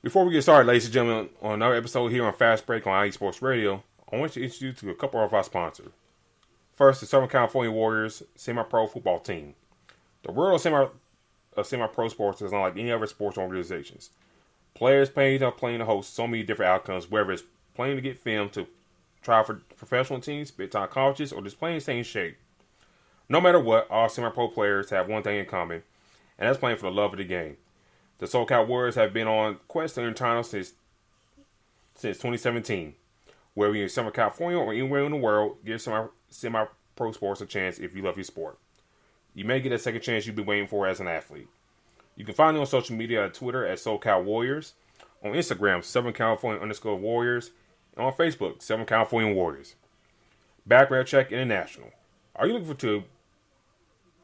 Before we get started, ladies and gentlemen, on another episode here on Fast Break on IE Sports Radio, I want to introduce you to a couple of our sponsors. First, the Southern California Warriors semi-pro football team. The world of semi-pro sports is unlike any other sports organizations. Players playing to host so many different outcomes, whether it's playing to get film to try for professional teams, big-time colleges, or just playing to stay in shape. No matter what, all semi-pro players have one thing in common, and that's playing for the love of the game. The SoCal Warriors have been on quest to earn titles since 2017. Whether you're in Southern California or anywhere in the world, give semi-pro sports a chance if you love your sport. You may get a second chance you've been waiting for as an athlete. You can find me on social media at Twitter at SoCal Warriors, on Instagram, Southern California _Warriors, and on Facebook, Southern California Warriors. Background Check International. Are you looking for a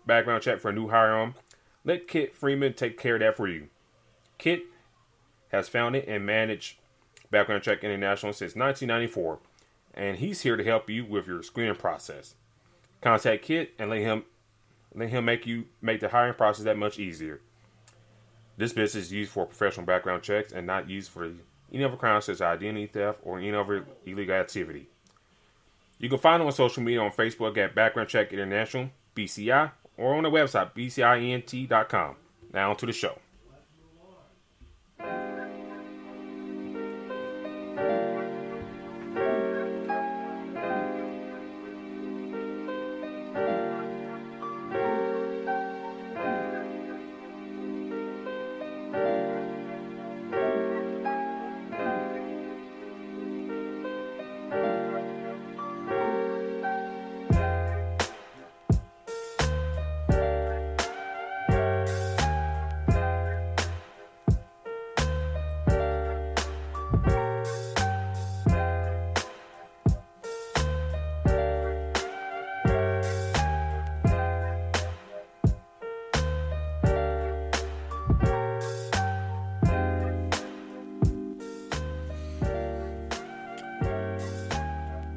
background check for a new hire on? Let Kit Freeman take care of that for you. Kit has founded and managed Background Check International since 1994, and he's here to help you with your screening process. Contact Kit and let him make the hiring process that much easier. This business is used for professional background checks and not used for any other crimes such as identity theft or any other illegal activity. You can find them on social media on Facebook at Background Check International, BCI, or on the website, bcint.com. Now on to the show.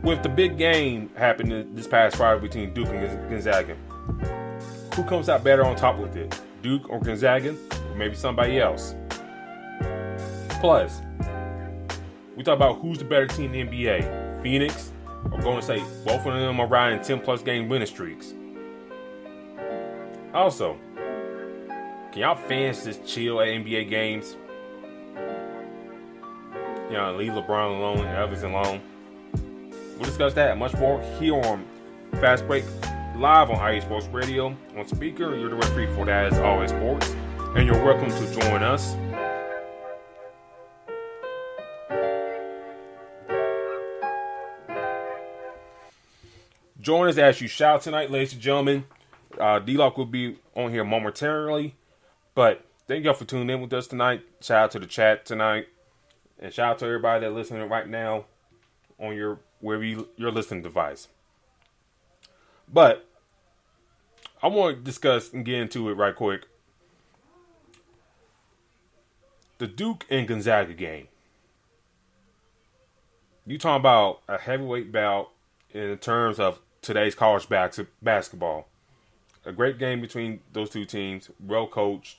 With the big game happening this past Friday between Duke and Gonzaga, who comes out better on top with it? Duke or Gonzaga? Or maybe somebody else? Plus, we talk about who's the better team in the NBA, Phoenix or Golden State. Both of them are riding 10-plus game winning streaks. Also, can y'all fans just chill at NBA games? You know, leave LeBron alone and others alone. We'll discuss that and much more here on Fast Break, live on IE Sports Radio. On speaker, you're the referee for that, as always, sports. And you're welcome to join us. Join us as you shout tonight, ladies and gentlemen. D-Lock will be on here momentarily. But thank y'all for tuning in with us tonight. Shout out to the chat tonight. And shout out to everybody that's listening right now on your listening device. But I want to discuss and get into it right quick. The Duke and Gonzaga game. You talking about a heavyweight bout in terms of today's college basketball. A great game between those two teams, well coached,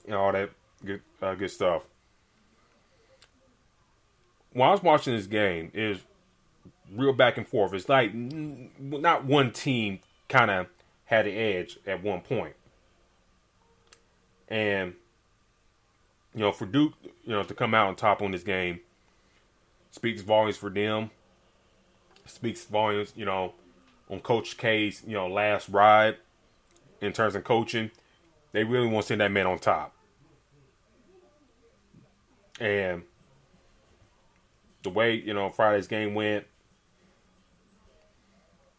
and all that good stuff. When I was watching this game, it was real back and forth. It's like not one team kind of had the edge at one point. And, you know, for Duke, you know, to come out on top on this game speaks volumes for them. Speaks volumes, you know, on Coach K's, you know, last ride in terms of coaching. They really want to send that man on top. And the way, you know, Friday's game went,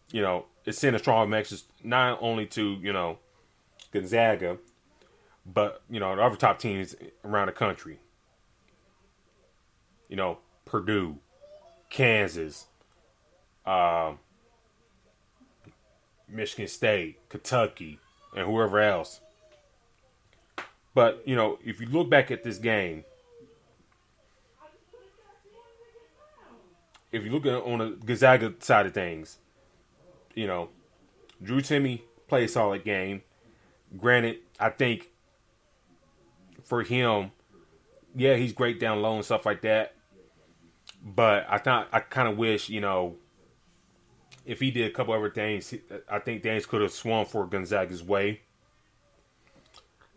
you know, it sent a strong message not only to, you know, Gonzaga, but, you know, the other top teams around the country. You know, Purdue, Kansas, Michigan State, Kentucky, and whoever else. But, you know, if you look back at this game, if you look at on the Gonzaga side of things, you know, Drew Timme played a solid game. Granted, I think for him, yeah, he's great down low and stuff like that. But I kind of wish, if he did a couple other things, I think things could have swung for Gonzaga's way.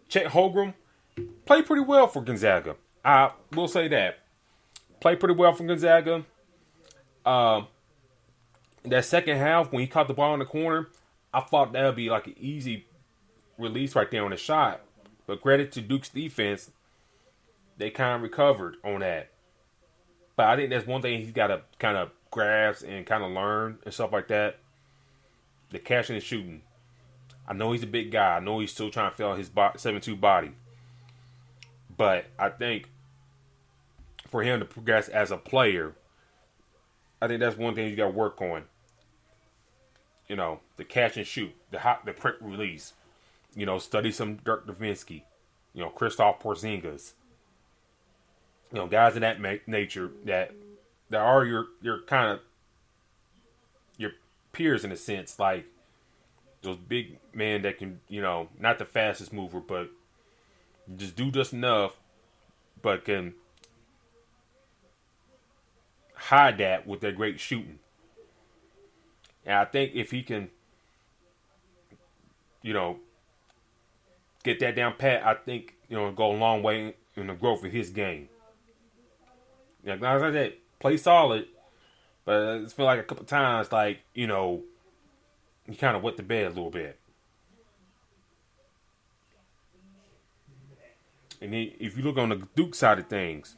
Chet Holmgren played pretty well for Gonzaga. I will say that. Played pretty well for Gonzaga. That second half, when he caught the ball in the corner, I thought that would be like an easy release right there on the shot. But credit to Duke's defense, they kind of recovered on that. But I think that's one thing he's got to kind of grasp and kind of learn and stuff like that. The catching and shooting. I know he's a big guy. I know he's still trying to fill his 7'2" body. But I think for him to progress as a player, I think that's one thing you got to work on. The catch and shoot, the quick release. Study some Dirk Nowitzki. Kristaps Porzingis. Guys of that nature that are your kind of your peers in a sense, like those big men that can, not the fastest mover, but just do just enough, but can hide that with their great shooting. And I think if he can, get that down pat, I think, go a long way in the growth of his game. Like I said, play solid, but it's feel like a couple times, like, he kind of wet the bed a little bit. And if you look on the Duke side of things,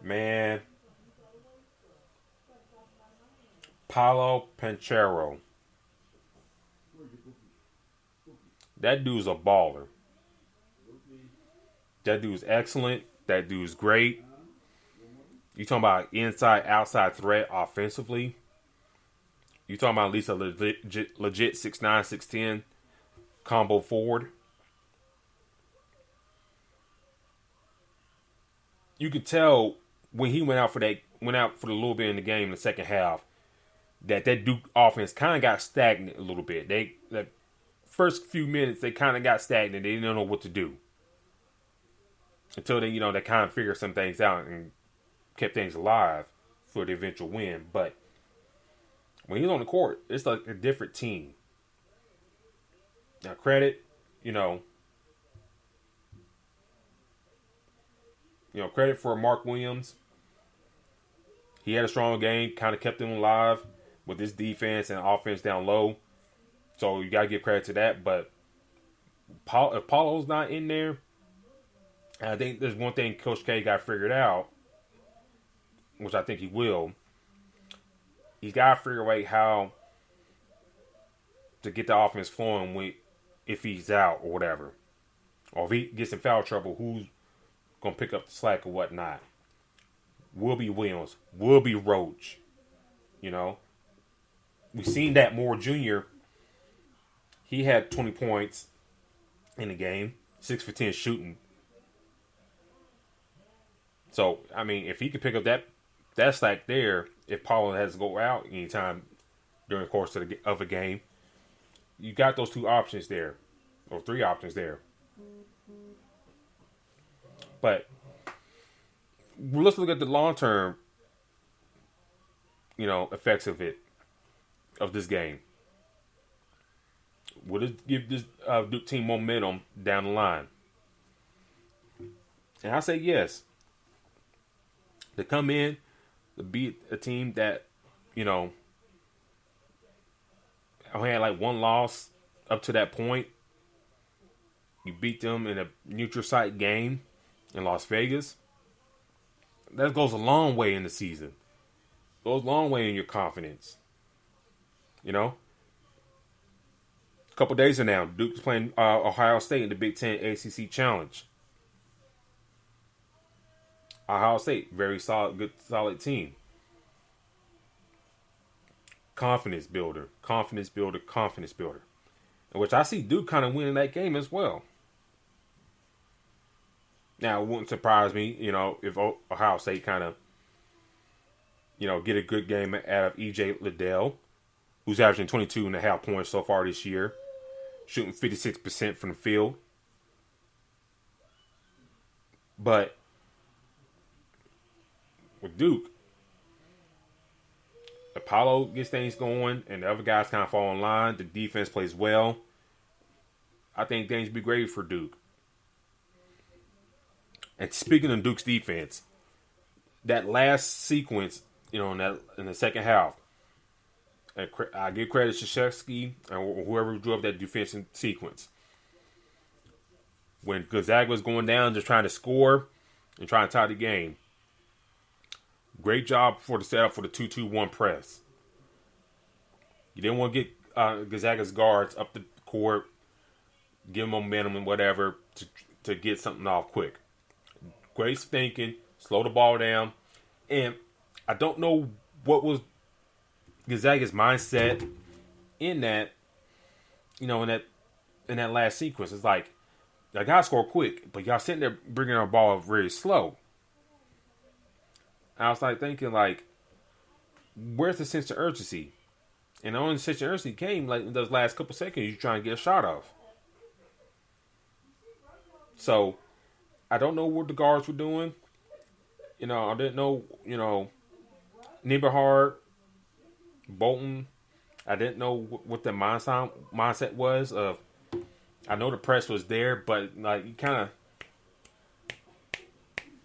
man, Paolo Banchero. That dude's a baller. That dude's excellent. That dude's great. You talking about inside, outside threat offensively. You talking about at least a legit 6'9", 6'10" combo forward. You could tell when he went out for the little bit in the game in the second half, that Duke offense kind of got stagnant a little bit. The first few minutes, they kind of got stagnant. They didn't know what to do. Until they kind of figured some things out and kept things alive for the eventual win. But when he's on the court, it's like a different team. Now, credit, credit for Mark Williams. He had a strong game, kind of kept them alive with his defense and offense down low. So you got to give credit to that. But if Paulo's not in there, I think there's one thing Coach K got figured out, which I think he will. He's got to figure out how to get the offense flowing if he's out or whatever. Or if he gets in foul trouble, who's going to pick up the slack or whatnot. Will be Williams. Will be Roach. We've seen that Moore Jr. He had 20 points in the game. 6 for 10 shooting. So, I mean, if he could pick up that slack there, if Paulo has to go out anytime during the course of a game, you got those two options there. Or three options there. But let's look at the long-term, effects of this game. Will it give this Duke team momentum down the line? And I say yes. To come in, to beat a team that, only had like one loss up to that point. You beat them in a neutral site game in Las Vegas. That goes a long way in the season. Goes a long way in your confidence. A couple days from now, Duke's playing Ohio State in the Big Ten ACC Challenge. Ohio State, very solid, good, solid team. Confidence builder. In which I see Duke kind of winning that game as well. Now, it wouldn't surprise me, if Ohio State kind of, get a good game out of E.J. Liddell, who's averaging 22.5 points so far this year, shooting 56% from the field. But with Duke, Apollo gets things going, and the other guys kind of fall in line. The defense plays well. I think things will be great for Duke. And speaking of Duke's defense, that last sequence, in the second half, I give credit to Shevsky and whoever drew up that defensive sequence. When Gonzaga was going down, just trying to score and trying to tie the game. Great job for the setup for the 2-2-1 press. You didn't want to get Gonzaga's guards up the court, give them momentum and whatever to get something off quick. Great thinking, slow the ball down. And I don't know what was Gonzaga's mindset in that, in that last sequence. It's like, y'all got to score quick, but y'all sitting there bringing our ball very slow. I was like thinking, where's the sense of urgency? And the only sense of urgency came in those last couple seconds you're trying to get a shot off. So, I don't know what the guards were doing. I didn't know, Nieberhard, Bolton. I didn't know what the mindset was of. I know the press was there, but you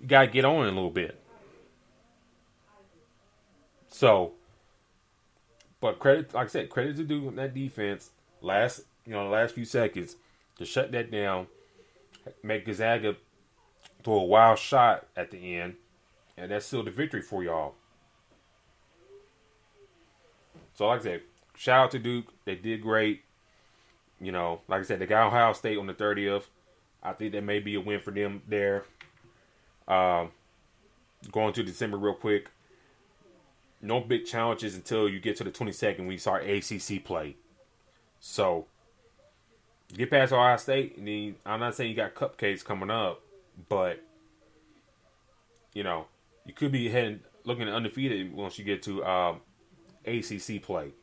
gotta get on it a little bit. So, but credit to Duke on that defense. The last few seconds to shut that down, make Gonzaga throw a wild shot at the end, and that's still the victory for y'all. So, like I said, shout out to Duke. They did great. Like I said, they got Ohio State on the 30th. I think that may be a win for them there. Going to December real quick. No big challenges until you get to the 22nd when you start ACC play. So, get past Ohio State, and then I'm not saying you got cupcakes coming up, but, you could be looking at undefeated once you get to ACC play.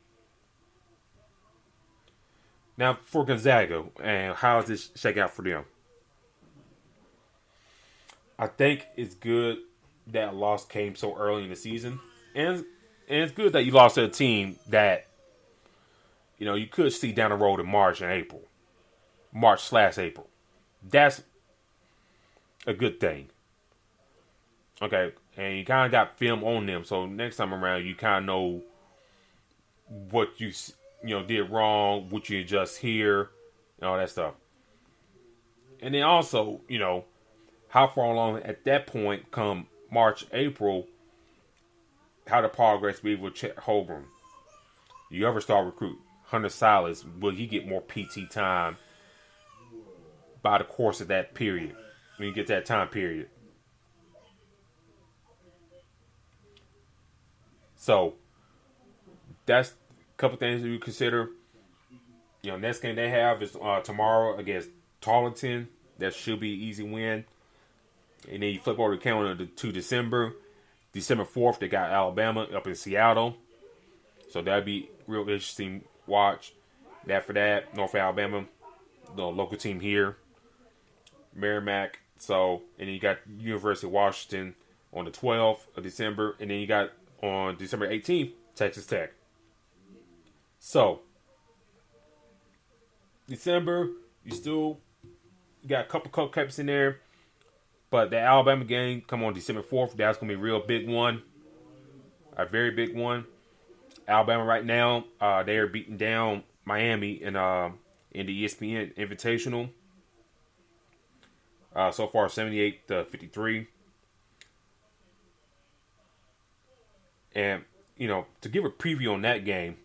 Now, for Gonzaga, and how does this shake out for them? I think it's good that loss came so early in the season. And it's good that you lost to a team that, you could see down the road in March and April. March/April. That's a good thing. Okay. And you kind of got film on them. So next time around, you kind of know what you did wrong, what you adjust here, and all that stuff. And then also, how far along at that point come March, April, how the progress be with Chet Holmgren. You ever start recruit Hunter Silas, will he get more PT time by the course of that period, when you get that time period? So, that's a couple things that you consider. Next game they have is tomorrow against Tarleton. That should be an easy win. And then you flip over the calendar to December. December 4th, they got Alabama up in Seattle. So that'd be real interesting watch. After that, North Alabama, the local team here. Merrimack. So, and then you got University of Washington on the 12th of December. And then you got on December 18th, Texas Tech. So, December, you got a couple cupcakes in there. But the Alabama game come on December 4th. That's going to be a real big one. A very big one. Alabama right now, they are beating down Miami in the ESPN Invitational. So far, 78-53. And, to give a preview on that game,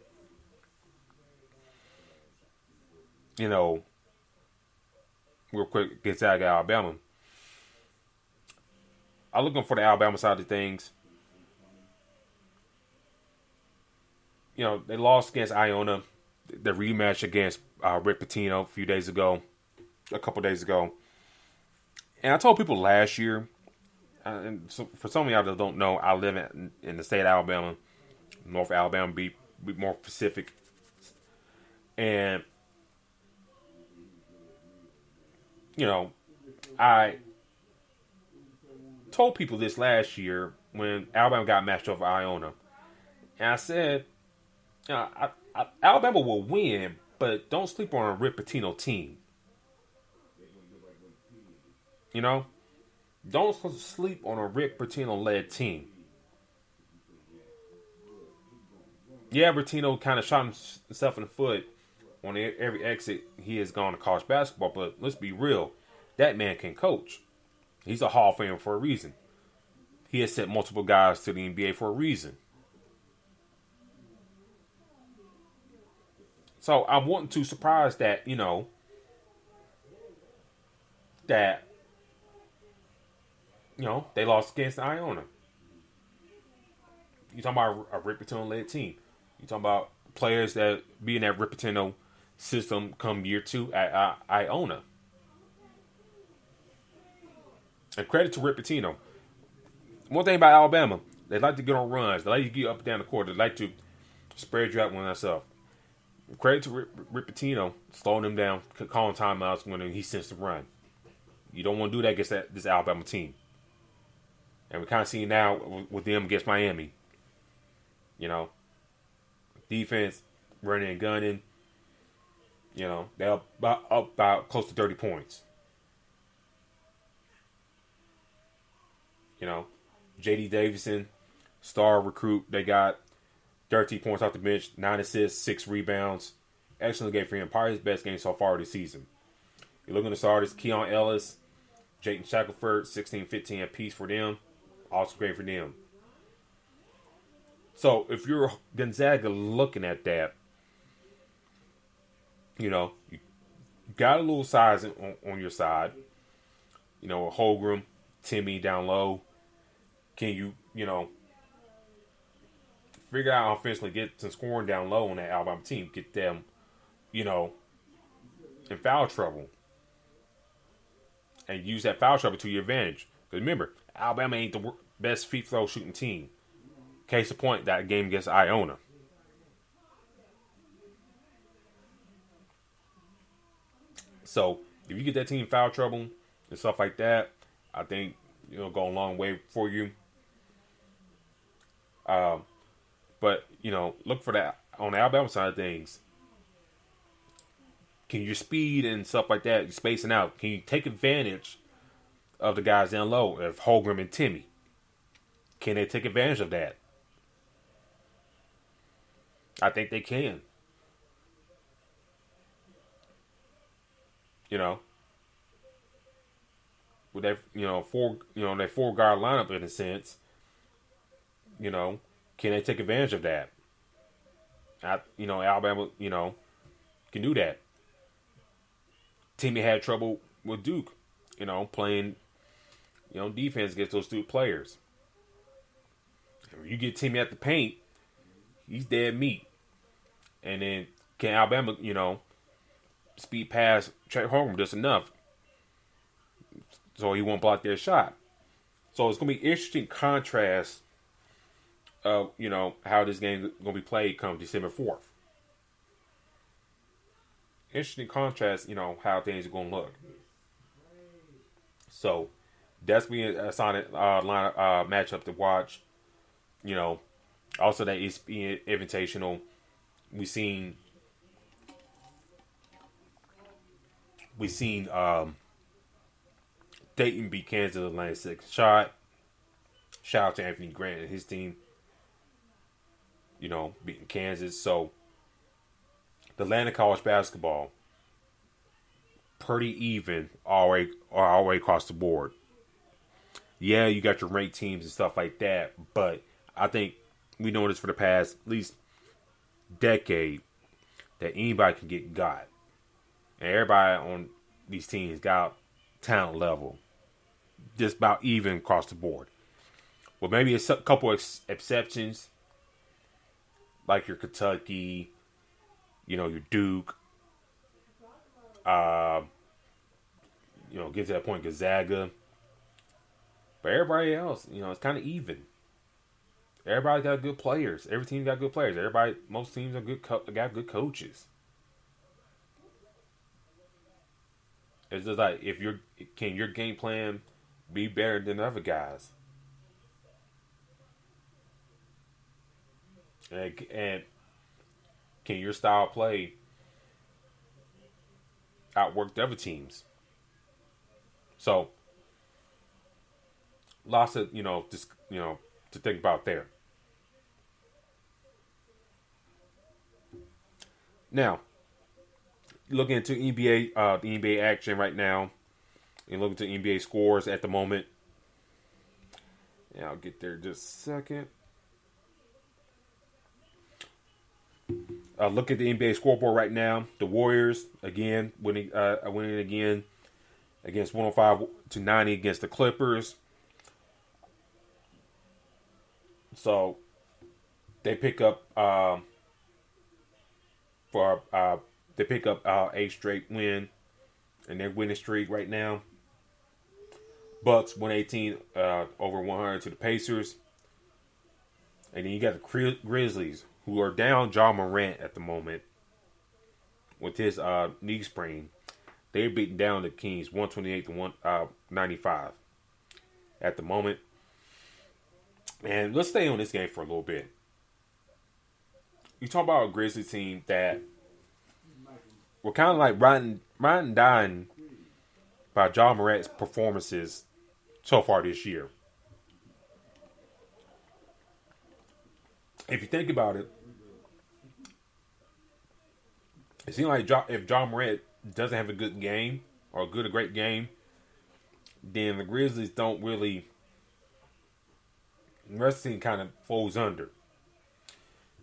real quick, Gonzaga, Alabama. I'm looking for the Alabama side of things. They lost against Iona, the rematch against Rick Pitino a couple days ago. And I told people last year, and so for some of y'all that don't know, I live in the state of Alabama, North Alabama, be more specific. And, told people this last year when Alabama got matched up with Iona. And I said, Alabama will win, but don't sleep on a Rick Pitino team. You know? Don't sleep on a Rick Pitino-led team. Yeah, Pitino kind of shot himself in the foot on every exit he has gone to college basketball, but let's be real. That man can coach. He's a Hall of Famer for a reason. He has sent multiple guys to the NBA for a reason. So I wasn't too surprised that, they lost against Iona. You talking about a Rick Pitino-led team. You talking about players that be in that Rick Pitino system come year 2 at Iona. And credit to Rick Pitino. One thing about Alabama, they like to get on runs. They like to get up and down the court. They like to spread you out one themselves. Credit to Rick Pitino, slowing them down, calling timeouts when he sends the run. You don't want to do that against this Alabama team. And we kind of see now with them against Miami. Defense, running and gunning. They're about close to 30 points. J.D. Davidson, star recruit, they got 13 points off the bench, 9 assists, 6 rebounds. Excellent game for him. Probably his best game so far this season. You're looking at the starters, Keon Ellis, Jayton Shackelford, 16-15 apiece for them. Also great for them. So if you're Gonzaga looking at that, you got a little size on your side. Holgram, Timmy down low. Can you, figure out offensively, get some scoring down low on that Alabama team, get them, in foul trouble. And use that foul trouble to your advantage. Because remember, Alabama ain't the best free throw shooting team. Case in point, that game against Iona. So, if you get that team in foul trouble and stuff like that, I think, go a long way for you. But, look for that on the Alabama side of things. Can your speed and stuff like that, spacing out, can you take advantage of the guys down low, of Holgram and Timmy? Can they take advantage of that? I think they can. With that, that 4-guard lineup in a sense, can they take advantage of that? Alabama, can do that. Timmy had trouble with Duke, playing, defense against those two players. And when you get Timmy at the paint, he's dead meat. And then can Alabama, speed past Trey Holgram just enough so he won't block their shot. So it's going to be interesting contrast of, how this game is going to be played come December 4th. Interesting contrast, how things are going to look. So that's being a solid matchup to watch. Also that ESPN Invitational, we seen Dayton beat Kansas Atlanta 6 shot. Shout out to Anthony Grant and his team. Beating Kansas. So the Atlanta college basketball pretty even all the way across the board. Yeah, you got your ranked teams and stuff like that, but I think we noticed for the past at least decade that anybody can get got. And everybody on these teams got talent level just about even across the board. Well, maybe a couple of exceptions, like your Kentucky, your Duke, get to that point, Gonzaga. But everybody else, it's kind of even. Everybody got good players. Every team got good players. Most teams are got good coaches. It's just like, can your game plan be better than other guys. And can your style play outwork the other teams? So lots of just to think about there. Now, looking into the NBA action right now, and looking to NBA scores at the moment. And I'll get there in just a second. Look at the NBA scoreboard right now. The Warriors again winning again against 105-90 against the Clippers. So they pick up a straight win, and they're winning streak right now. Bucks 118 over 100 to the Pacers, and then you got the Grizzlies, who are down Ja Morant at the moment with his knee sprain. They're beating down the Kings 128 to 195 at the moment. And let's stay on this game for a little bit. You talk about a Grizzlies team that were kind of like riding and dying by Ja Morant's performances so far this year. If you think about it, it seems like if Ja Morant doesn't have a good game or a great game, then the Grizzlies don't really. The rest of the team kind of folds under.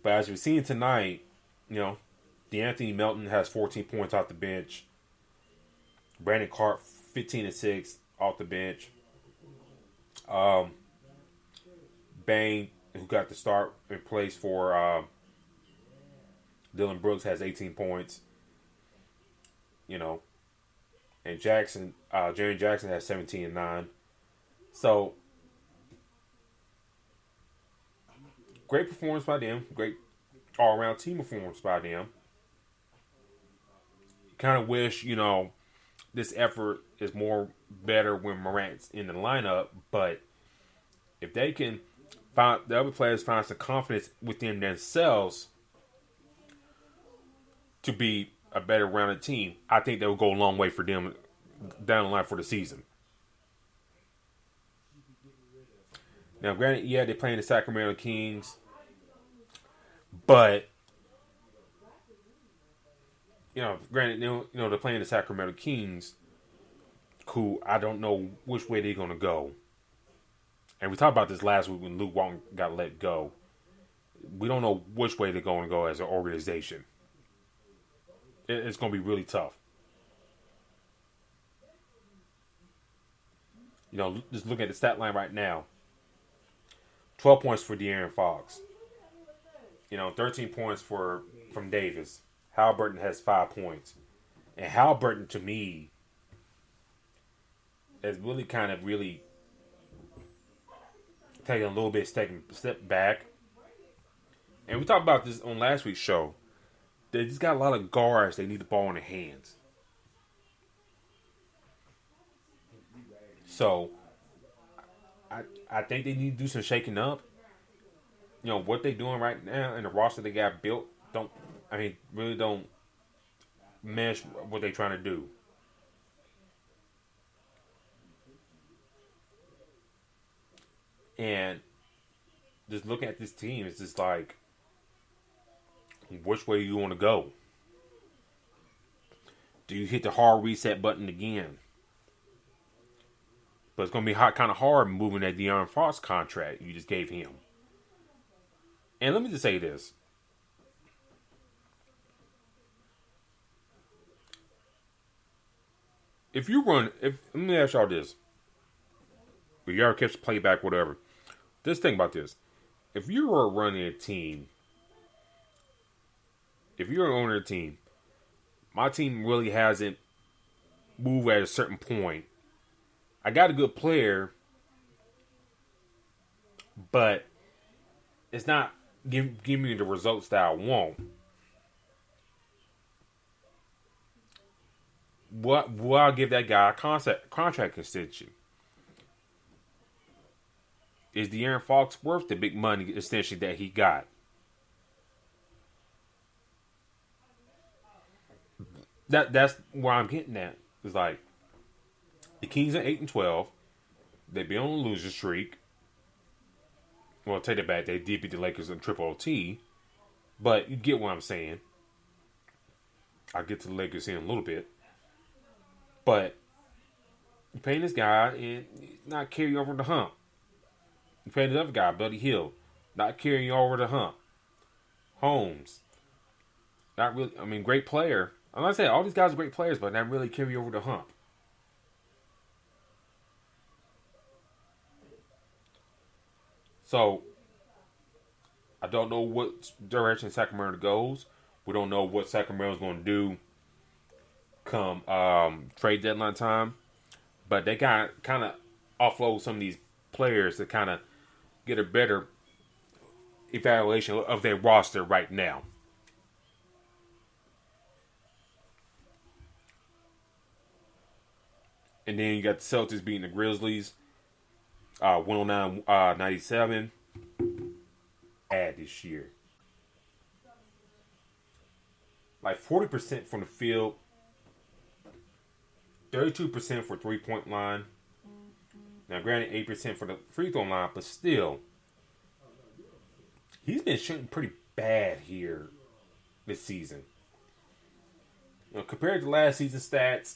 But as we've seen tonight, DeAnthony Melton has 14 points off the bench. Brandon Clark 15 and 6 off the bench. Bane, who got the start in place for Dylan Brooks, has 18 points. And Jaren Jackson has 17 and 9. So great performance by them. Great all-around team performance by them. Kind of wish, this effort is more better when Morant's in the lineup. But if they can find the other players find some confidence within themselves to be a better rounded team, I think that will go a long way for them down the line for the season. Now, granted, they're playing the Sacramento Kings, but granted, they're playing the Sacramento Kings, who I don't know which way they're going to go. And we talked about this last week when Luke Walton got let go. We don't know which way they're going to go as an organization. It's going to be really tough. Just looking at the stat line right now. 12 points for De'Aaron Fox. 13 points from Davis. Halliburton has 5 points. And Halliburton, to me, has really taking a little bit, taking a step back. And we talked about this on last week's show. They just got a lot of guards. They need the ball in their hands. So, I think they need to do some shaking up. What they're doing right now and the roster they got built really don't mesh what they're trying to do. And just looking at this team, it's just like, which way you want to go? Do you hit the hard reset button again? But it's going to be kind of hard moving that De'Aaron Fox contract you just gave him. And let me just say this. Let me ask y'all this. If you ever catch the playback, whatever. Just think about this. If you were running a team, if you're an owner of a team, my team really hasn't moved at a certain point. I got a good player, but it's not giving me the results that I want. Will I give that guy a contract extension? Is De'Aaron Fox worth the big money extension that he got? That's where I'm getting at. It's like the Kings are 8-12. They've been on a loser streak. Well, take it back. They did beat the Lakers in triple OT. But you get what I'm saying. I'll get to the Lakers in a little bit. But you're paying this guy and not carrying over the hump. You're paying the other guy, Buddy Hield, not carrying over the hump. Holmes, not really. I mean, great player. I'm not saying all these guys are great players, but not really carry over the hump. So, I don't know what direction Sacramento goes. We don't know what Sacramento's going to do come trade deadline time. But they got kind of offload some of these players to kind of get a better evaluation of their roster right now. And then you got the Celtics beating the Grizzlies. 109-97. This year. Like 40% from the field. 32% for 3-point line. Now, granted, 8% for the free throw line, but still, he's been shooting pretty bad here this season. Compared to last season's stats,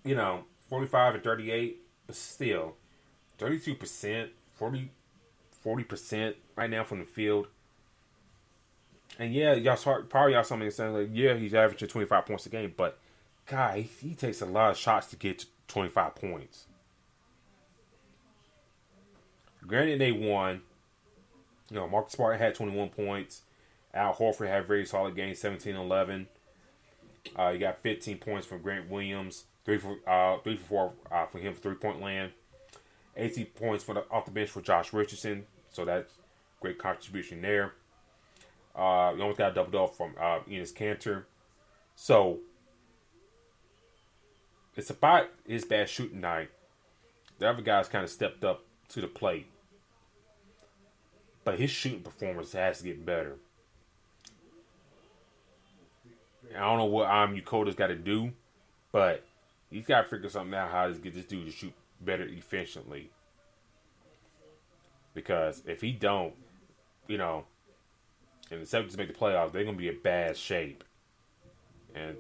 45 and 38, but still, 32%, 40% right now from the field. And yeah, probably y'all something saying like, yeah, he's averaging 25 points a game, but God, he takes a lot of shots to get to 25 points. Granted, they won. Marcus Smart had 21 points. Al Horford had a very solid game, 17-11. You got 15 points from Grant Williams, 3 for 4 for him for 3-point land. 18 points off the bench for Josh Richardson, so that's great contribution there. You almost got a double from Enes Kanter. So it's about his bad shooting night. The other guys kind of stepped up to the plate. But his shooting performance has to get better. I don't know what Ukota's got to do, but he's got to figure something out how to get this dude to shoot better efficiently. Because if he don't, and the Celtics make the playoffs, they're going to be in bad shape. And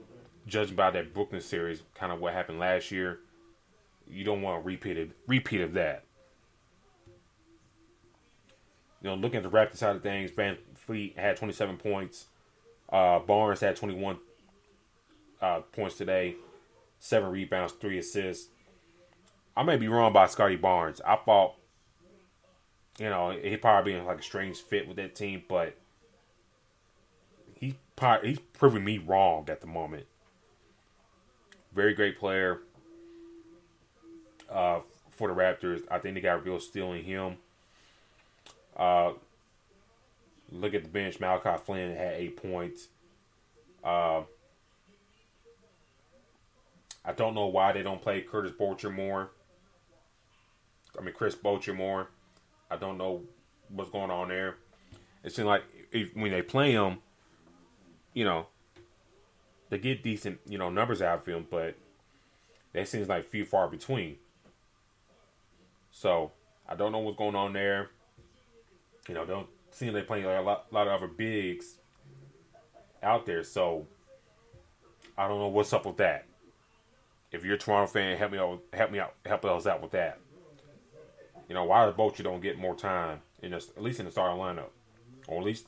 judging by that Brooklyn series, kind of what happened last year, you don't want a repeat of that. Looking at the Raptors side of things, Van Fleet had 27 points. Barnes had 21 points today. 7 rebounds, 3 assists. I may be wrong about Scotty Barnes. I thought, he'd probably be in like a strange fit with that team, but he's proving me wrong at the moment. Very great player for the Raptors. I think they got a real steal in him. Look at the bench. Malachi Flynn had 8 points. I don't know why they don't play Chris Boucher more. I don't know what's going on there. It seems like when they play him, they get decent, numbers out of him, but that seems like few far between. So I don't know what's going on there. Don't seem they playing like a lot of other bigs out there. So I don't know what's up with that. If you're a Toronto fan, help us out with that. Why the Boucher don't get more time at least in the starting lineup, or at least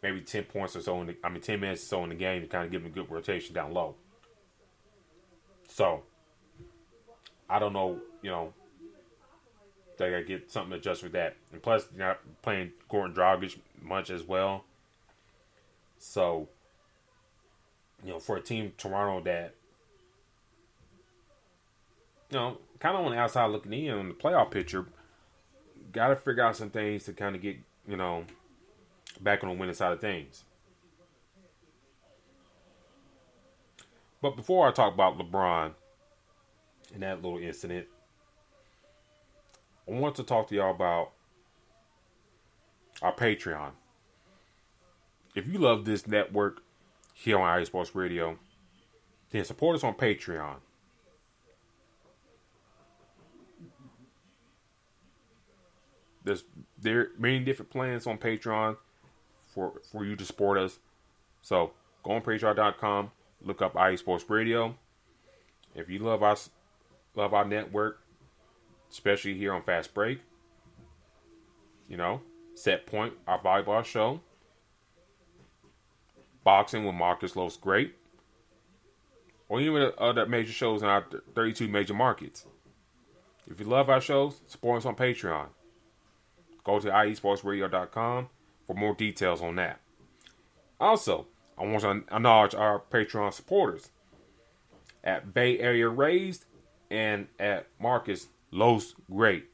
maybe 10 points or so 10 minutes or so in the game to kind of give them a good rotation down low. So I don't know, they gotta get something to adjust with that. And plus, you're not playing Goran Dragic much as well. So, for a team Toronto that, kind of on the outside looking in on the playoff picture, got to figure out some things to kind of get, back on the winning side of things. But before I talk about LeBron and that little incident, I want to talk to y'all about our Patreon. If you love this network here on IE Sports Radio, then support us on Patreon. There are many different plans on Patreon for you to support us. So go on Patreon.com, look up IE Sports Radio. If you love our network, especially here on Fast Break, Set Point, our volleyball show, Boxing with Marcus Lowe's Great, or even the other major shows in our 32 major markets. If you love our shows, support us on Patreon. Go to iesportsradio.com for more details on that. Also, I want to acknowledge our Patreon supporters at Bay Area Raised and at Marcus Lowe's Great.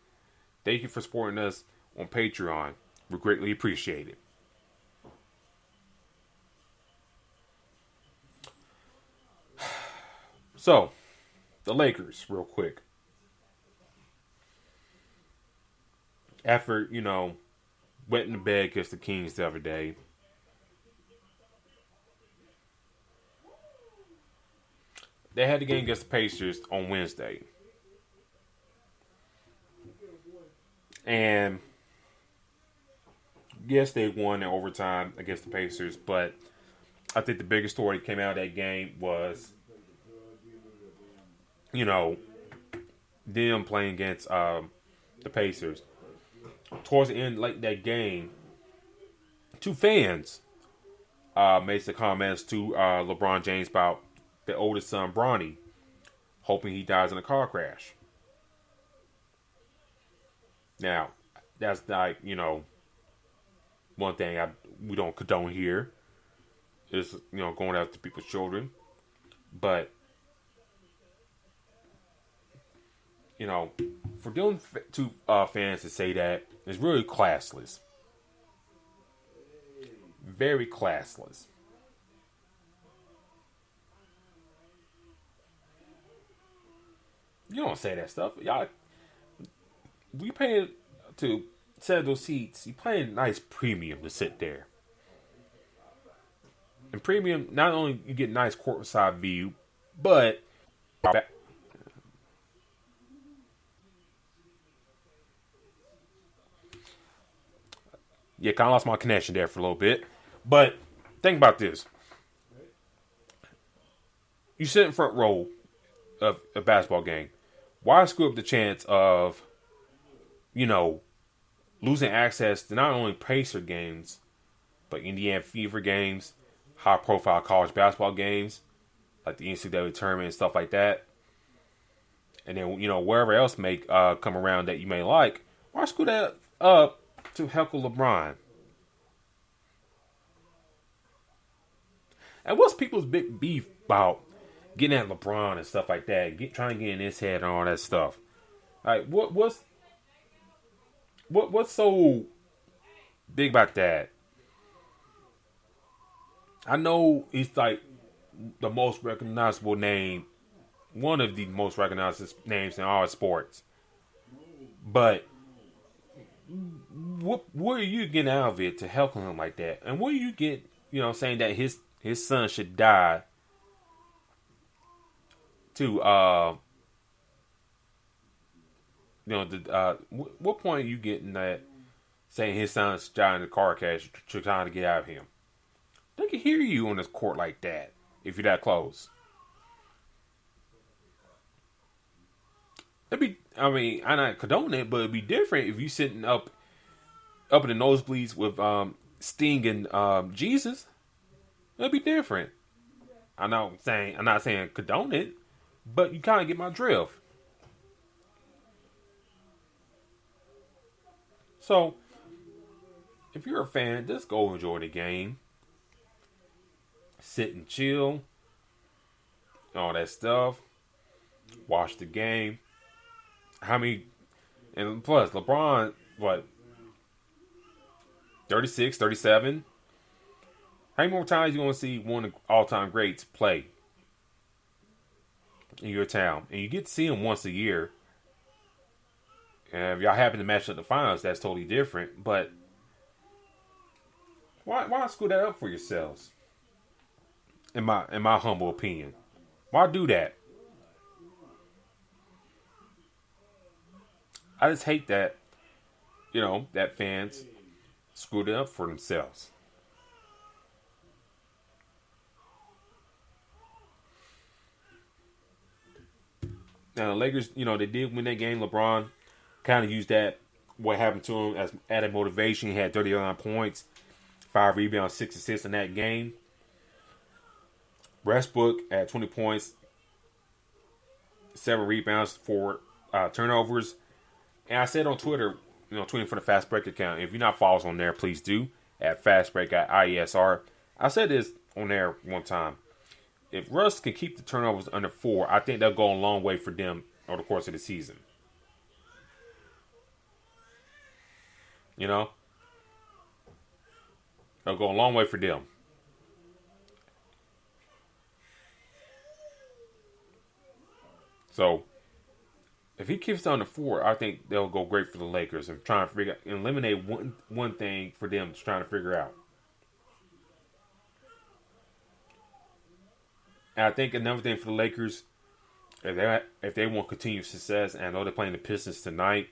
Thank you for supporting us on Patreon. We greatly appreciate it. So, the Lakers, real quick. After, went in the bed against the Kings the other day, they had the game against the Pacers on Wednesday. And yes, they won in overtime against the Pacers, but I think the biggest story that came out of that game was, them playing against the Pacers. Towards the end, late that game, two fans made some comments to LeBron James about the oldest son, Bronny, hoping he dies in a car crash. Now, that's like, one thing we don't condone here is, going after people's children. But, for them two fans to say that is really classless. Very classless. You don't say that stuff. Y'all, we paying to set those seats. You paying a nice premium to sit there. And premium, not only you get a nice courtside view, but yeah, kind of lost my connection there for a little bit. But think about this. You sit in front row of a basketball game. Why screw up the chance of, losing access to not only Pacer games, but Indiana Fever games, high-profile college basketball games, like the NCAA tournament and stuff like that. And then, wherever else may come around that you may like, why screw that up to heckle LeBron? And what's people's big beef about getting at LeBron and stuff like that, trying to get in his head and all that stuff? Like, what's so big about that? I know he's like the most recognizable name, one of the most recognizable names in all sports. But what are you getting out of it to help him like that? And what do you get, saying that his son should die to, what point are you getting that saying his son's died in a car crash to trying to get out of him? They can hear you on this court like that if you're that close. I'm not condoning it, but it'd be different if you sitting up in the nosebleeds with Sting and Jesus. It'd be different. I'm not saying condone it, but you kind of get my drift. So, if you're a fan, just go enjoy the game. Sit and chill. All that stuff. Watch the game. And plus, LeBron, 36, 37? How many more times you going to see one of the all-time greats play in your town? And you get to see him once a year. And if y'all happen to match up the finals, that's totally different. But Why not screw that up for yourselves? In my humble opinion, why do that? I just hate that, that fans screwed it up for themselves. Now the Lakers, they did win that game. LeBron kind of used that, what happened to him, as added motivation. He had 39 points, 5 rebounds, 6 assists in that game. Westbrook had 20 points, 7 rebounds, 4 turnovers. And I said on Twitter, tweeting for the Fast Break account, if you're not following us on there, please do, at Fast Break at IESR. I said this on there one time. If Russ can keep the turnovers under 4, I think that'll go a long way for them over the course of the season. It'll go a long way for them. So, if he keeps it under 4, I think they'll go great for the Lakers. And trying to eliminate one thing for them to trying to figure out. And I think another thing for the Lakers, if they want continued success, and I know they're playing the Pistons tonight,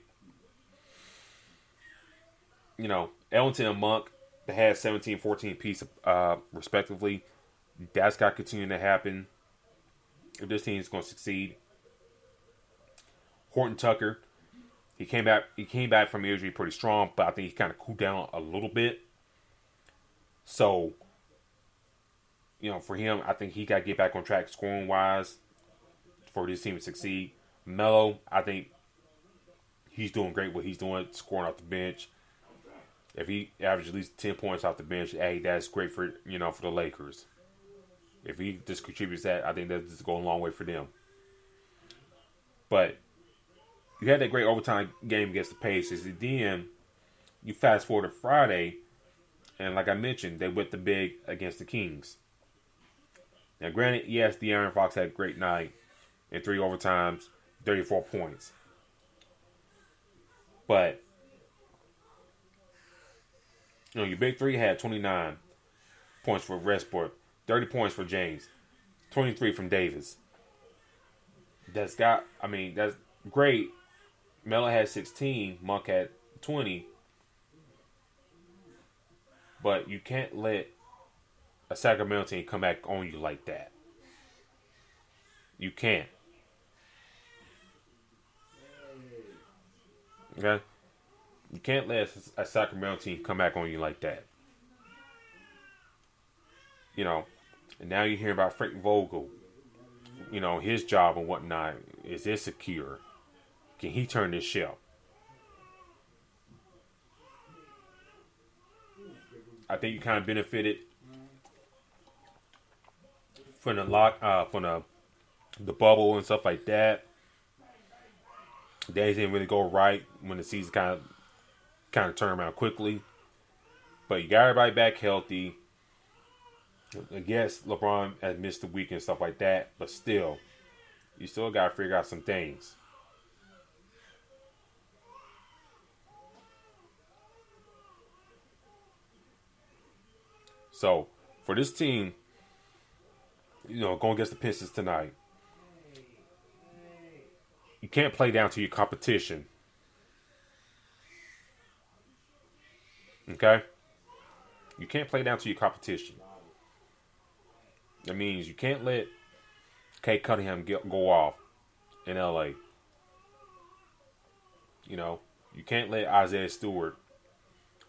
Ellington and Monk, they had 17, 14 apiece, respectively. That's got to continue to happen if this team is going to succeed. Horton Tucker, he came back from injury pretty strong, but I think he kind of cooled down a little bit. So, for him, I think he got to get back on track scoring-wise for this team to succeed. Melo, I think he's doing great what he's doing, scoring off the bench. If he averages at least 10 points off the bench, hey, that's great for the Lakers. If he just contributes that, I think that's just going a long way for them. But you had that great overtime game against the Pacers. And then you fast forward to Friday, and like I mentioned, they went the big against the Kings. Now, granted, yes, De'Aaron Fox had a great night in 3 overtimes, 34 points. But, your big three had 29 points for Westbrook, 30 points for James, 23 from Davis. That's great. Melo had 16, Monk had 20. But you can't let a Sacramento team come back on you like that. You can't. Okay? You can't let a Sacramento team come back on you like that. And now you hear about Frank Vogel. His job and whatnot. Is it secure? Can he turn this ship? I think you kind of benefited from the bubble and stuff like that. Days didn't really go right when the season kind of turned around quickly. But you got everybody back healthy. I guess LeBron has missed the week and stuff like that, but still, you still got to figure out some things. So, for this team, going against the Pistons tonight, you can't play down to your competition. Okay? You can't play down to your competition. That means you can't let Kate Cunningham go off in LA. You can't let Isaiah Stewart,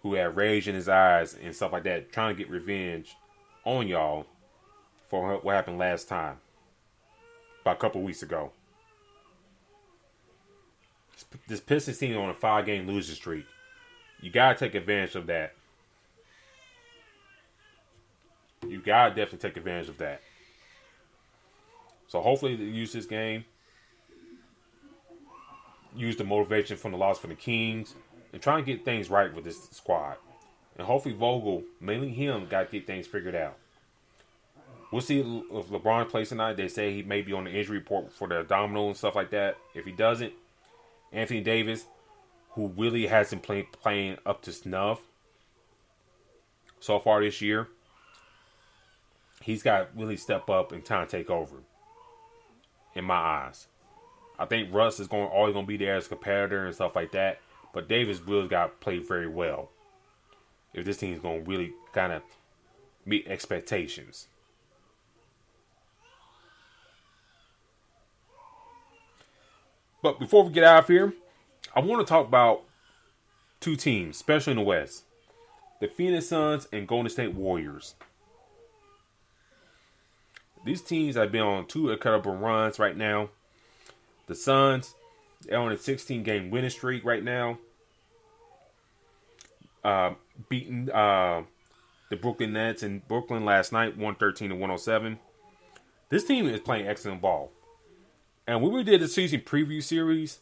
who had rage in his eyes and stuff like that, trying to get revenge on y'all for what happened last time, about a couple weeks ago. This Pistons team on a 5-game losing streak. You gotta take advantage of that. You gotta definitely take advantage of that. So hopefully they use this game, use the motivation from the loss for the Kings, and try and get things right with this squad. And hopefully Vogel, mainly him, got to get things figured out. We'll see if LeBron plays tonight. They say he may be on the injury report for the abdominal and stuff like that. If he doesn't, Anthony Davis, who really hasn't playing up to snuff, so far this year, he's got to really step up and kind of take over. In my eyes, I think Russ is always going to be there as a competitor and stuff like that. But Davis really got to play very well if this team is going to really kind of meet expectations. But before we get out of here, I want to talk about two teams, especially in the West. The Phoenix Suns and Golden State Warriors. These teams have been on two incredible runs right now. The Suns, they're on a 16-game winning streak right now. Beating the Brooklyn Nets in Brooklyn last night, 113-107. This team is playing excellent ball. And when we did the season preview series,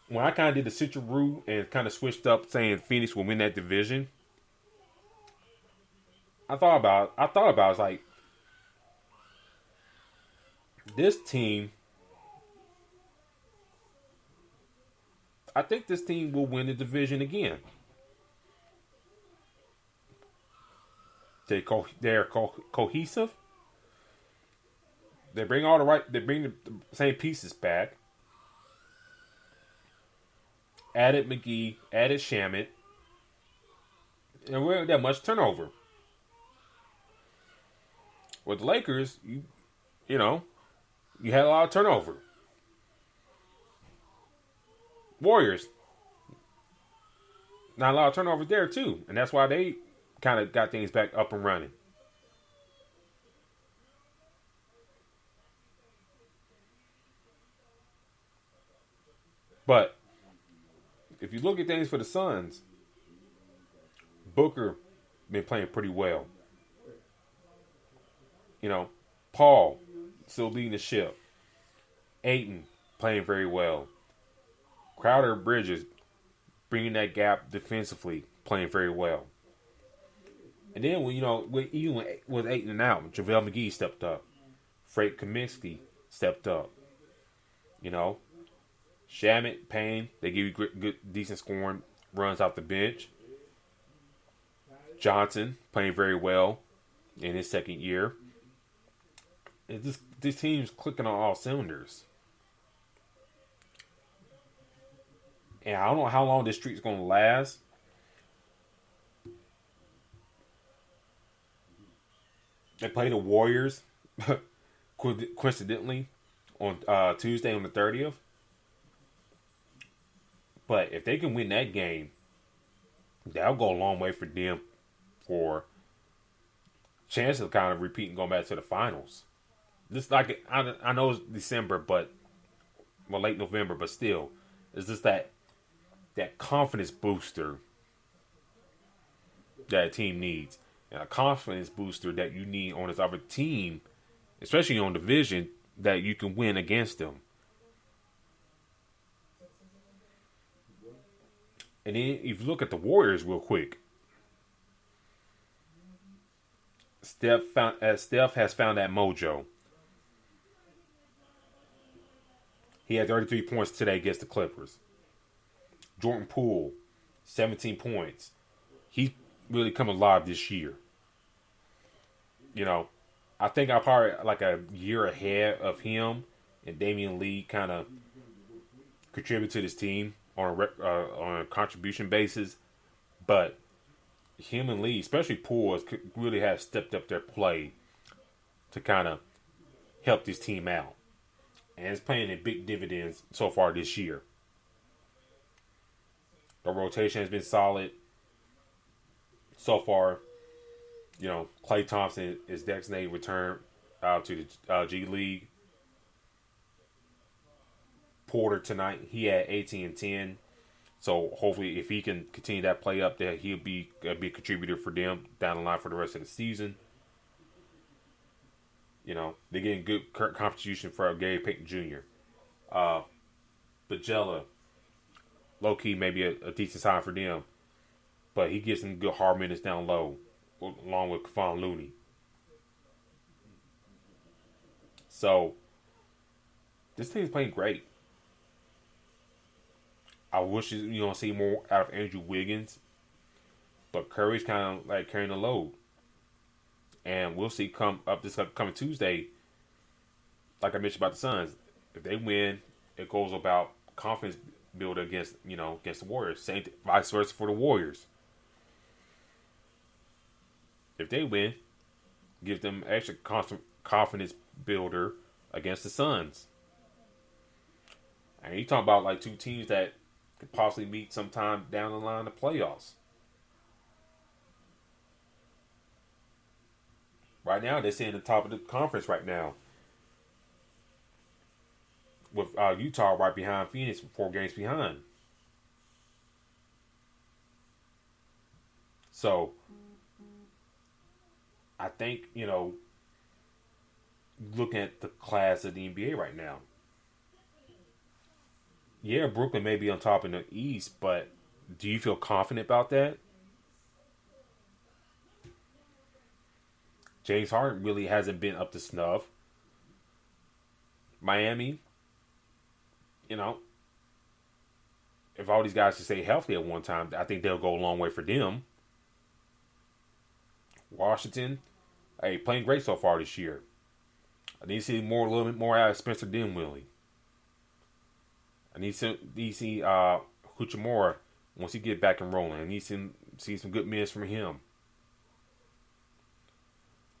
when I kind of did the switcheroo and kind of switched up saying Phoenix will win that division, I thought about it. It's like, this team, I think this team will win the division again. They're cohesive. They bring the same pieces back. Added McGee, added Shamet, and we don't have that much turnover. With the Lakers, you had a lot of turnover. Warriors, not a lot of turnover there too, and that's why they kind of got things back up and running. But if you look at things for the Suns, Booker been playing pretty well. Paul still leading the ship. Ayton playing very well. Crowder, Bridges bringing that gap defensively, playing very well. And then even with Ayton out, JaVale McGee stepped up. Frank Kaminsky stepped up. Shamet, Payne, they give you good, decent scoring runs off the bench. Johnson playing very well in his second year. This team's clicking on all cylinders. And I don't know how long this streak's going to last. They play the Warriors, coincidentally, on Tuesday on the 30th. But if they can win that game, that'll go a long way for them for chance of kind of repeating, going back to the finals. Just like, I know it's December, late November, but still, it's just that confidence booster that a team needs. And a confidence booster that you need on this other team, especially on division, that you can win against them. And then if you look at the Warriors real quick, Steph has found that mojo. He had 33 points today against the Clippers. Jordan Poole, 17 points. He's really come alive this year. I think I'm probably like a year ahead of him, and Damian Lee kind of contributed to this team on a contribution basis. But him and Lee, especially Poole, really have stepped up their play to kind of help this team out. And it's paying a big dividends so far this year. The rotation has been solid so far. Klay Thompson is designated return to the G League. Porter tonight, he had 18 and 10. So hopefully if he can continue that play up there, he'll be a big contributor for them down the line for the rest of the season. They're getting good contribution for Gary Payton Jr. Bajella, low-key maybe a decent sign for them. But he gets some good hard minutes down low, along with Kevon Looney. So, this team's playing great. I wish see more out of Andrew Wiggins. But Curry's kind of like carrying the load. And we'll see come up this upcoming Tuesday, like I mentioned about the Suns. If they win, it goes about confidence builder against the Warriors. Same vice versa for the Warriors. If they win, gives them extra confidence builder against the Suns. And you talking about like two teams that could possibly meet sometime down the line in the playoffs. Right now, they're sitting at the top of the conference right now. With Utah right behind Phoenix, 4 games behind. So, I think, looking at the class of the NBA right now. Yeah, Brooklyn may be on top in the East, but do you feel confident about that? James Harden really hasn't been up to snuff. Miami, if all these guys could stay healthy at one time, I think they'll go a long way for them. Washington, hey, playing great so far this year. I need to see a little bit more out of Spencer Dinwiddie. I need to see Hachimura once he get back and rolling. I need to see some good minutes from him.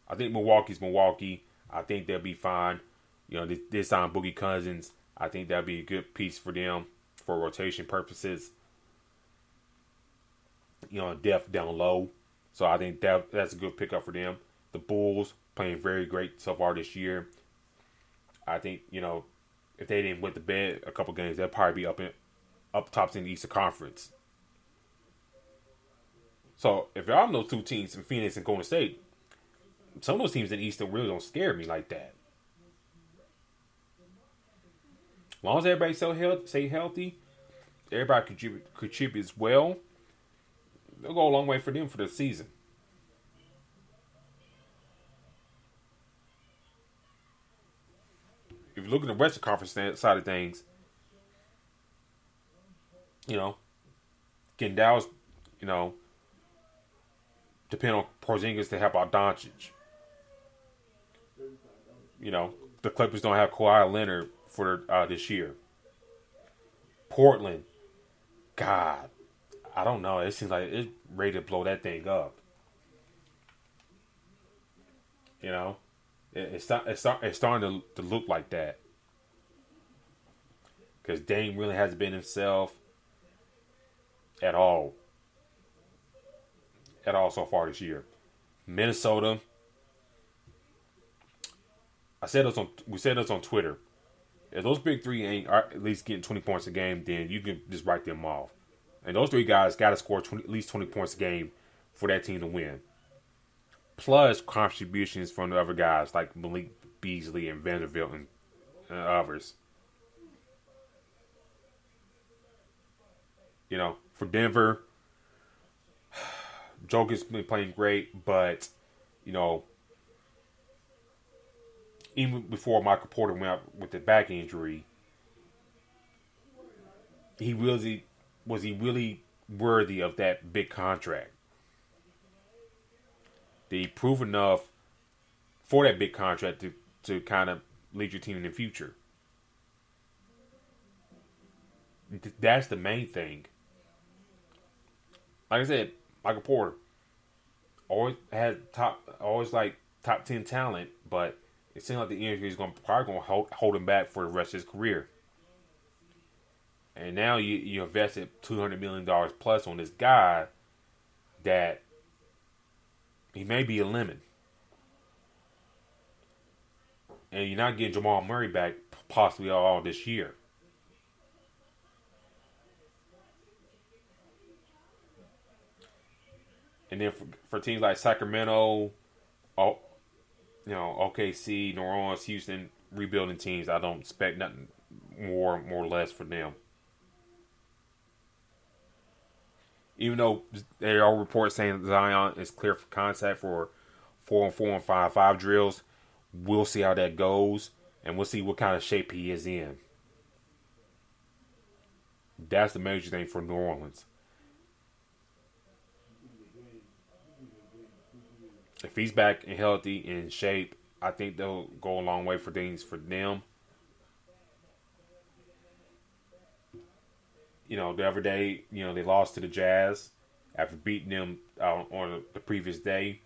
I think Milwaukee's Milwaukee. I think they'll be fine. This time Boogie Cousins. I think that'll be a good piece for them for rotation purposes. Depth down low. So I think that's a good pickup for them. The Bulls playing very great so far this year. I think, if they didn't win the bed a couple games, they'll probably be up tops in the Eastern Conference. So if y'all know 2 teams in Phoenix and Golden State, some of those teams in the East really don't scare me like that. As long as everybody stay healthy, everybody contributes well, they'll go a long way for them for the season. If you look at the Western Conference side of things, getting Dallas, depend on Porzingis to help out Doncic. The Clippers don't have Kawhi Leonard for this year. Portland, God, I don't know. It seems like it's ready to blow that thing up. It's starting to look like that. Because Dame really hasn't been himself at all. At all so far this year. Minnesota. We said this on Twitter. If those big 3 ain't at least getting 20 points a game, then you can just write them off. And those 3 guys got to score at least 20 points a game for that team to win. Plus contributions from the other guys like Malik Beasley and Vanderbilt and others. For Denver, Joker's been playing great, but, even before Michael Porter went out with the back injury, was he really worthy of that big contract? Did he prove enough for that big contract to kind of lead your team in the future? That's the main thing. Like I said, Michael Porter always top 10 talent, but it seems like the injury is probably going to hold him back for the rest of his career. And now you invested $200 million plus on this guy that he may be a lemon. And you're not getting Jamal Murray back possibly all this year. And then for teams like Sacramento, OKC, New Orleans, Houston, rebuilding teams, I don't expect nothing more or less for them. Even though there are reports saying Zion is clear for contact for 4-on-4 and 5-5 drills, we'll see how that goes, and we'll see what kind of shape he is in. That's the major thing for New Orleans. if he's back and healthy and in shape, I think they'll go a long way for things for them. The other day, they lost to the Jazz after beating them on the previous day.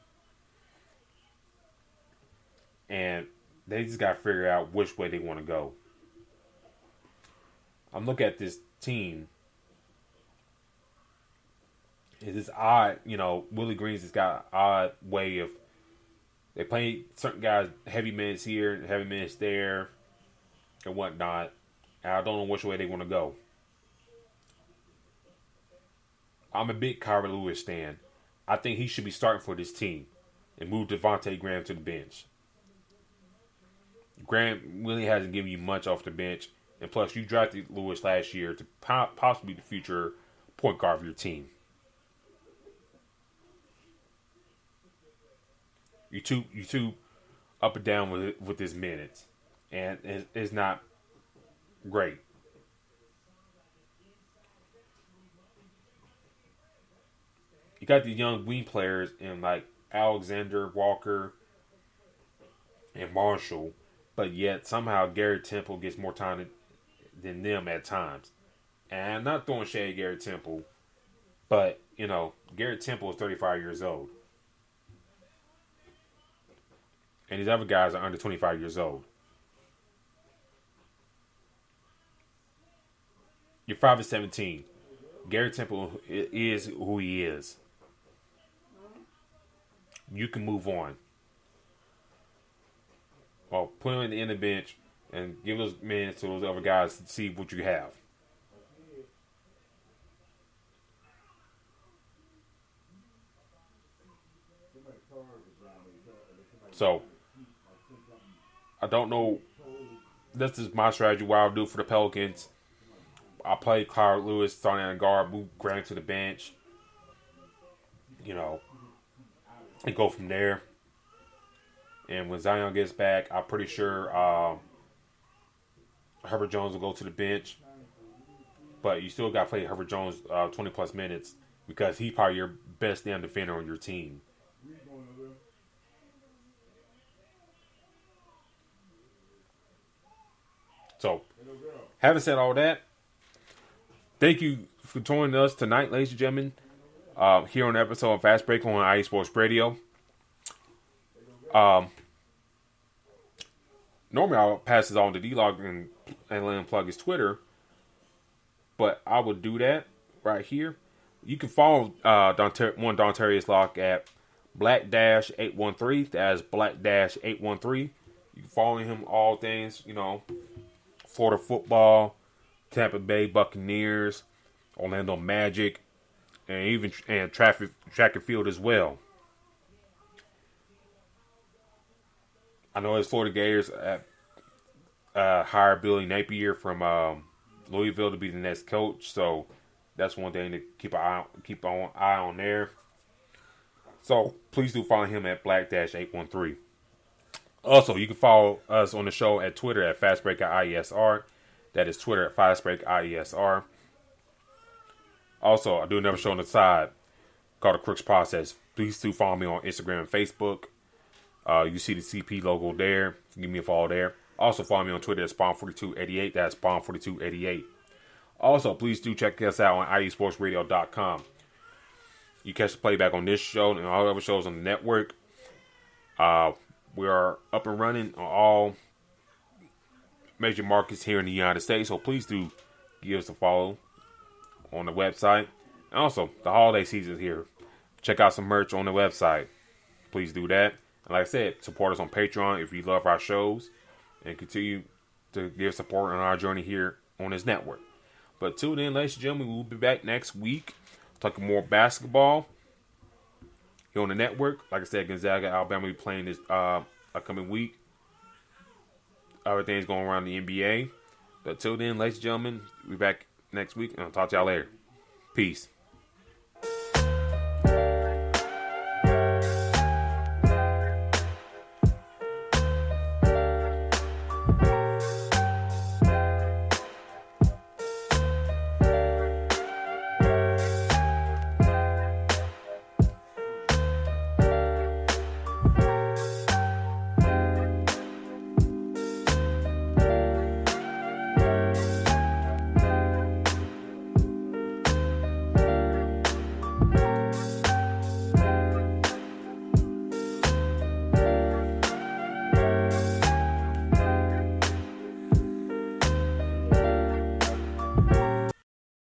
And they just got to figure out which way they want to go. I'm looking at this team. It's odd, Willie Green's has got an odd way of they play certain guys heavy minutes here and heavy minutes there and whatnot. And I don't know which way they want to go. I'm a big Kyrie Lewis fan. I think he should be starting for this team and move Devontae Graham to the bench. Graham really hasn't given you much off the bench. And plus, you drafted Lewis last year to possibly be the future point guard of your team. You too up and down with his minutes. And it's not great. You got these young wing players in like Alexander, Walker, and Marshall. But yet, somehow, Garrett Temple gets more time than them at times. And I'm not throwing shade at Garrett Temple. But, Garrett Temple is 35 years old. And these other guys are under 25 years old. You're 5-17. Garrett Temple is who he is. You can move on. Or put him in the end of the bench and give those minutes to those other guys to see what you have. So, I don't know. This is my strategy. What I'll do for the Pelicans. I'll play Kyrie Lewis starting at guard, move Grant to the bench. And go from there. And when Zion gets back, I'm pretty sure Herbert Jones will go to the bench. But you still got to play Herbert Jones 20-plus minutes because he's probably your best damn defender on your team. So, having said all that, thank you for joining us tonight, ladies and gentlemen, here on the episode of Fast Break on IE Sports Radio. Normally I'll pass this on to D-Log and let him plug his Twitter, but I would do that right here. You can follow Dentarius Locke at Black-813. That is Black-813. You can follow him all things, Florida football, Tampa Bay Buccaneers, Orlando Magic, and even track and field as well. I know his Florida Gators hired Billy Napier from Louisville to be the next coach, so that's one thing to keep an eye on there. So please do follow him at Black-813. Also, you can follow us on the show at Twitter at FastBreakIESR. That is Twitter at FastBreakIESR. Also, I do another show on the side called The Crooks Process. Please do follow me on Instagram and Facebook. You see the CP logo there. Give me a follow there. Also, follow me on Twitter at Spawn4288. That's Spawn4288. Also, please do check us out on IESportsRadio.com. You catch the playback on this show and all the other shows on the network. We are up and running on all major markets here in the United States. So please do give us a follow on the website. And also, the holiday season is here. Check out some merch on the website. Please do that. And like I said, support us on Patreon if you love our shows. And continue to give support on our journey here on this network. But till then, ladies and gentlemen, we'll be back next week talking more basketball here on the network. Like I said, Gonzaga, Alabama will be playing this upcoming week. Other things going around the NBA. But till then, ladies and gentlemen, we'll be back next week. And I'll talk to y'all later. Peace.